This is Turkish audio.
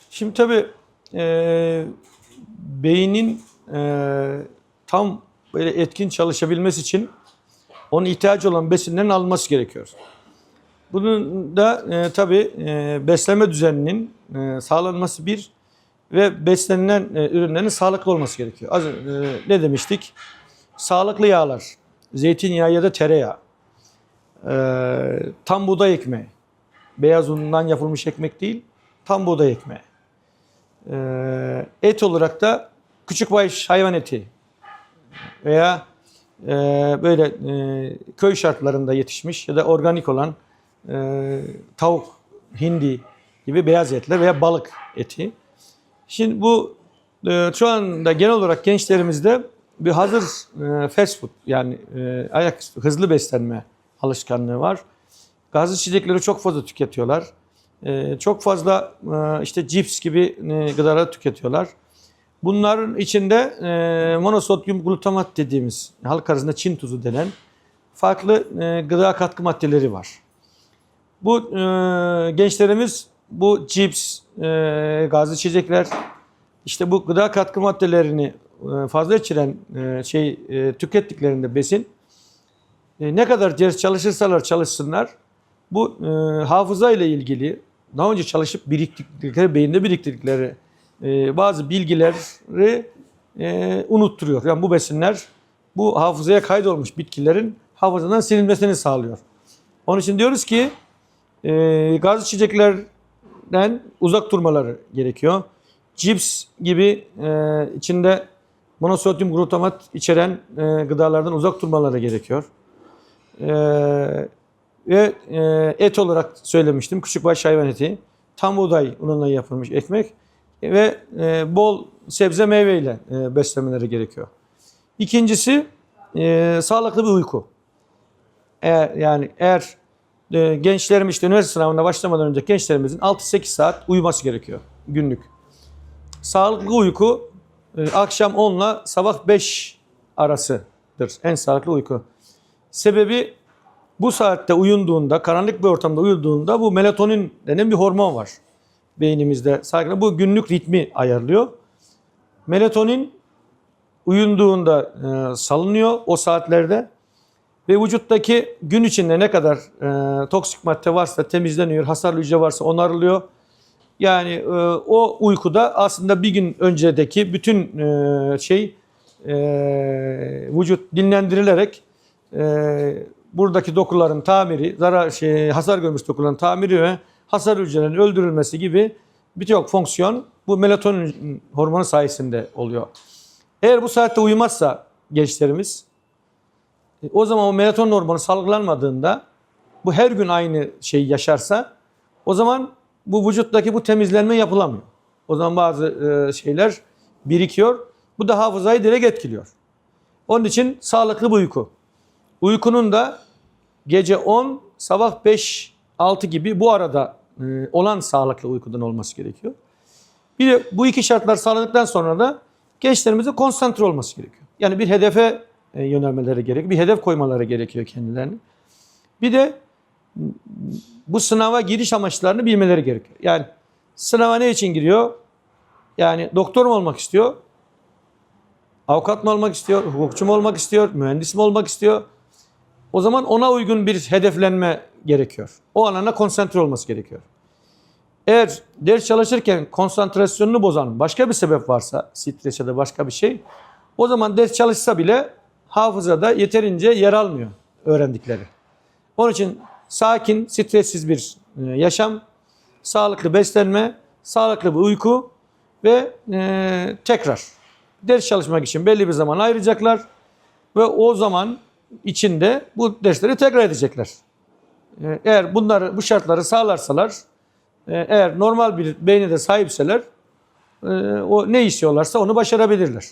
Şimdi tabii beynin tam böyle etkin çalışabilmesi için onun ihtiyacı olan besinlerin alınması gerekiyor. Bunun da tabii beslenme düzeninin sağlanması bir ve beslenilen ürünlerin sağlıklı olması gerekiyor. Ne demiştik? Sağlıklı yağlar, zeytinyağı ya da tereyağı, tam buğday ekmeği, beyaz undan yapılmış ekmek değil, tam buğday ekmeği. Et olarak da küçükbaş hayvan eti veya böyle köy şartlarında yetişmiş ya da organik olan tavuk, hindi gibi beyaz etler veya balık eti. Şimdi bu şu anda genel olarak gençlerimizde bir hazır fast food yani ayaküstü hızlı beslenme alışkanlığı var. Gazlı içecekleri çok fazla tüketiyorlar. Çok fazla işte cips gibi gıdaları tüketiyorlar. Bunların içinde monosodyum glutamat dediğimiz halk arasında Çin tuzu denen farklı gıda katkı maddeleri var. Bu gençlerimiz bu cips, gazlı içecekler, işte bu gıda katkı maddelerini fazla içeren tükettiklerinde besin ne kadar ders çalışırsalar çalışsınlar bu hafıza ile ilgili daha önce çalışıp biriktirdikleri, beyinde biriktirdikleri bazı bilgileri unutturuyor. Yani bu besinler bu hafızaya kaydolmuş bitkilerin hafızadan silinmesini sağlıyor. Onun için diyoruz ki gaz içeceklerden uzak durmaları gerekiyor. Cips gibi içinde monosodyum glutamat içeren gıdalardan uzak durmaları gerekiyor. Ve et olarak söylemiştim. Küçükbaş hayvan eti, tam buğday unundan yapılmış ekmek ve bol sebze meyveyle beslemeleri gerekiyor. İkincisi sağlıklı bir uyku. Eğer gençlerimiz işte üniversite sınavına başlamadan önce gençlerimizin 6-8 saat uyuması gerekiyor günlük. Sağlıklı uyku akşam 10 ile sabah 5 arasıdır en sağlıklı uyku. Sebebi bu saatte uyunduğunda, karanlık bir ortamda uyuduğunda bu melatonin denen bir hormon var beynimizde. Bu günlük ritmi ayarlıyor. Melatonin uyunduğunda salınıyor o saatlerde ve vücuttaki gün içinde ne kadar toksik madde varsa temizleniyor, hasarlı hücre varsa onarılıyor. Yani o uykuda aslında bir gün öncedeki bütün vücut dinlendirilerek buradaki dokuların tamiri, hasar görmüş dokuların tamiri ve hasar hücrelerinin öldürülmesi gibi birçok fonksiyon bu melatonin hormonu sayesinde oluyor. Eğer bu saatte uyumazsa gençlerimiz o zaman o melatonin hormonu salgılanmadığında bu her gün aynı şeyi yaşarsa o zaman bu vücuttaki bu temizlenme yapılamıyor. O zaman bazı şeyler birikiyor. Bu da hafızayı direkt etkiliyor. Onun için sağlıklı bir uyku. Uykunun da gece 10, sabah 5-6 gibi bu arada olan sağlıklı uykudan olması gerekiyor. Bir de bu iki şartlar sağladıktan sonra da gençlerimizin konsantre olması gerekiyor. Yani bir hedefe yönelmeleri gerekiyor. Bir hedef koymaları gerekiyor kendilerini. Bir de bu sınava giriş amaçlarını bilmeleri gerekiyor. Yani sınava ne için giriyor? Yani doktor mu olmak istiyor? Avukat mı olmak istiyor? Hukukçu mu olmak istiyor? Mühendis mi olmak istiyor? O zaman ona uygun bir hedeflenme gerekiyor. O alana konsantre olması gerekiyor. Eğer ders çalışırken konsantrasyonunu bozan başka bir sebep varsa, stres ya da başka bir şey, o zaman ders çalışsa bile hafızada yeterince yer almıyor öğrendikleri. Onun için sakin, stressiz bir yaşam, sağlıklı beslenme, sağlıklı bir uyku ve tekrar ders çalışmak için belli bir zaman ayıracaklar ve o zaman içinde bu dersleri tekrar edecekler. Eğer bu şartları sağlarsalar, eğer normal bir beyne de sahipseler, o ne istiyorlarsa onu başarabilirler.